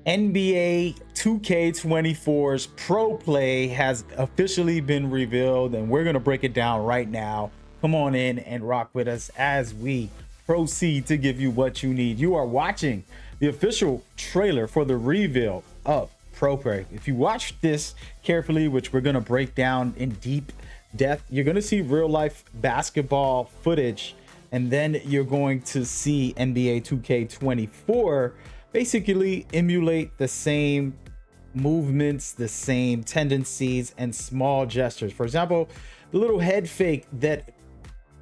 NBA 2k24's Pro Play has officially been revealed, and we're going to break it down right now. Come on in and rock with us as we proceed to give you what you need. You are watching the official trailer for the reveal of Pro Play. If you watch this carefully, which we're going to break down in deep depth, you're going to see real life basketball footage, and then you're going to see NBA 2k24 basically emulate the same movements, the same tendencies, and small gestures. For example, the little head fake that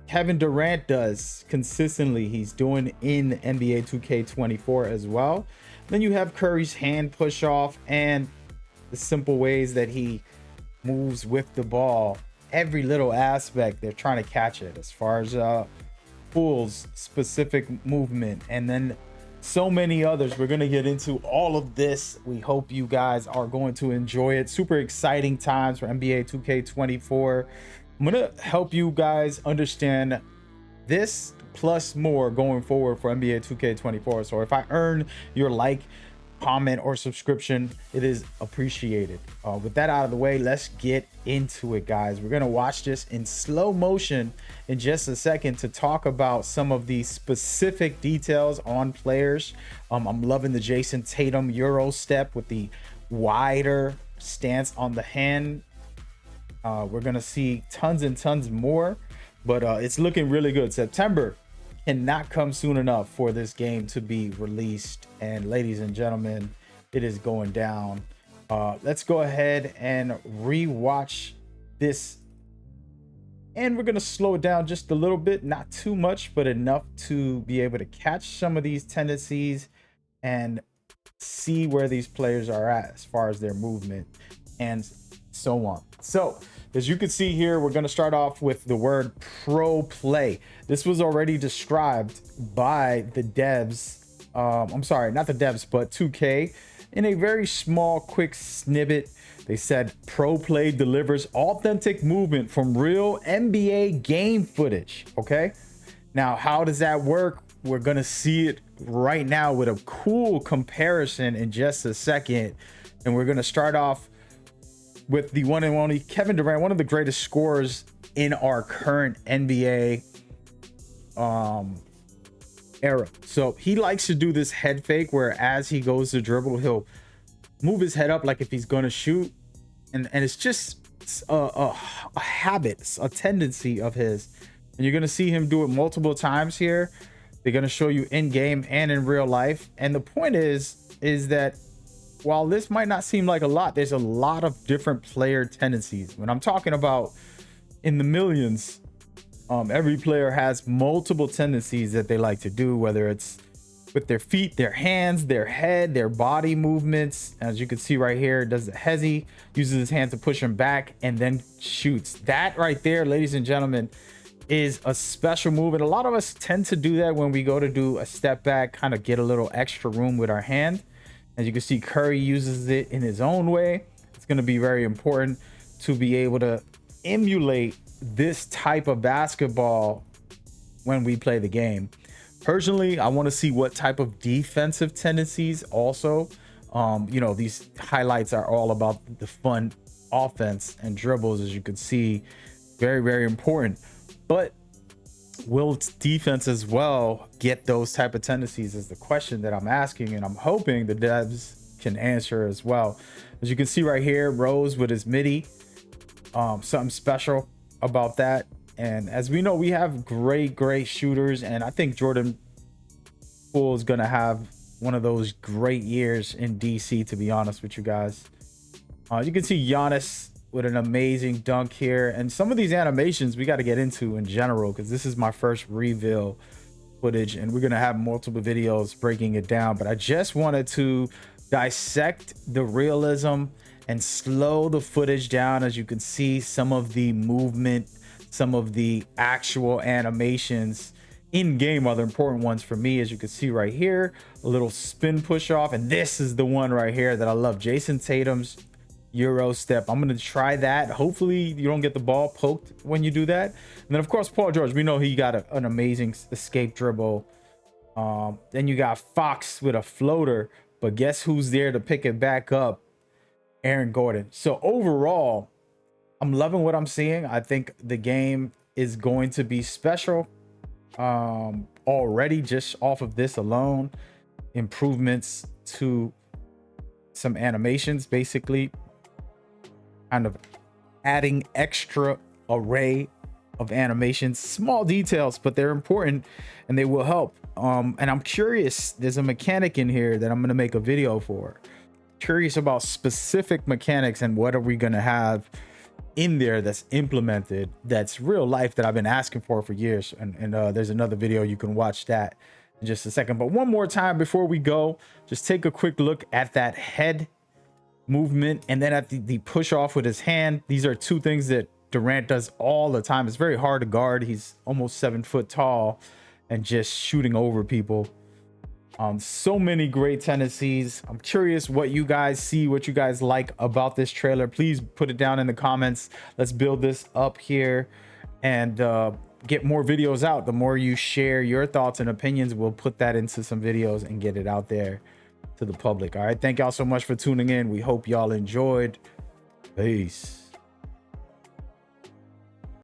Kevin Durant does consistently, he's doing in NBA 2k24 as well. Then you have Curry's hand push off and the simple ways that he moves with the ball. Every little aspect, they're trying to catch it, as far as Pool's specific movement, and then so many others. We're going to get into all of this. We hope you guys are going to enjoy it. Super exciting times for NBA 2k24. I'm going to help you guys understand this plus more going forward for NBA 2k24. So if I earn your like, comment, or subscription, it is appreciated. With that out of the way, let's get into it, guys. We're gonna watch this in slow motion in just a second to talk about some of the specific details on players. I'm loving the Jason Tatum Euro step with the wider stance on the hand. We're gonna see tons and tons more, but it's looking really good. September cannot come soon enough for this game to be released, and ladies and gentlemen, it is going down. Let's go ahead and rewatch this, and we're gonna slow it down just a little bit, not too much, but enough to be able to catch some of these tendencies and see where these players are at as far as their movement and so on. So as you can see here, we're going to start off with the word Pro Play. This was already described by the devs. I'm sorry, not the devs, but 2K in a very small, quick snippet. They said Pro Play delivers authentic movement from real NBA game footage. Okay. Now, how does that work? We're going to see it right now with a cool comparison in just a second. And we're going to start off with the one and only Kevin Durant, one of the greatest scorers in our current NBA era. So he likes to do this head fake where as he goes to dribble, he'll move his head up like if he's going to shoot. And it's just a habit, a tendency of his. And you're going to see him do it multiple times here. They're going to show you in game and in real life. And the point is that while this might not seem like a lot, there's a lot of different player tendencies. When I'm talking about in the millions, every player has multiple tendencies that they like to do, whether it's with their feet, their hands, their head, their body movements. As you can see right here, does the hezzy, uses his hand to push him back and then shoots. That right there, ladies and gentlemen, is a special move. And a lot of us tend to do that when we go to do a step back, kind of get a little extra room with our hand. As you can see, Curry uses it in his own way. It's going to be very important to be able to emulate this type of basketball when we play the game. Personally, I want to see what type of defensive tendencies also. You know, these highlights are all about the fun offense and dribbles, as you can see. Very, very important. But will defense as well get those type of tendencies is the question that I'm asking, and I'm hoping the devs can answer as well. As you can see right here, Rose with his midi, something special about that. And as we know, we have great shooters, and I think Jordan Poole is gonna have one of those great years in DC, to be honest with you guys. You can see Giannis with an amazing dunk here, and some of these animations we got to get into in general, because this is my first reveal footage and we're going to have multiple videos breaking it down. But I just wanted to dissect the realism and slow the footage down. As you can see, some of the movement, some of the actual animations in game are the important ones for me. As you can see right here, a little spin push off, and this is the one right here that I love, Jason Tatum's Euro step. I'm going to try that. Hopefully you don't get the ball poked when you do that. And then of course, Paul George, we know he got an amazing escape dribble. Then you got Fox with a floater. But guess who's there to pick it back up? Aaron Gordon. So overall, I'm loving what I'm seeing. I think the game is going to be special already, just off of this alone. Improvements to some animations, basically kind of adding extra array of animations, small details, but they're important and they will help. And I'm curious, there's a mechanic in here that I'm going to make a video for. Curious about specific mechanics and what are we going to have in there that's implemented, that's real life, that I've been asking for years. And there's another video, you can watch that in just a second. But one more time before we go, just take a quick look at that head movement and then at the push off with his hand. These are two things that Durant does all the time. It's very hard to guard. He's almost 7 foot tall and just shooting over people. So many great tendencies. I'm curious what you guys see, what you guys like about this trailer. Please put it down in the comments. Let's build this up here and get more videos out. The more you share your thoughts and opinions, we'll put that into some videos and get it out there to the public. All right, thank y'all so much for tuning in. We hope y'all enjoyed. Peace.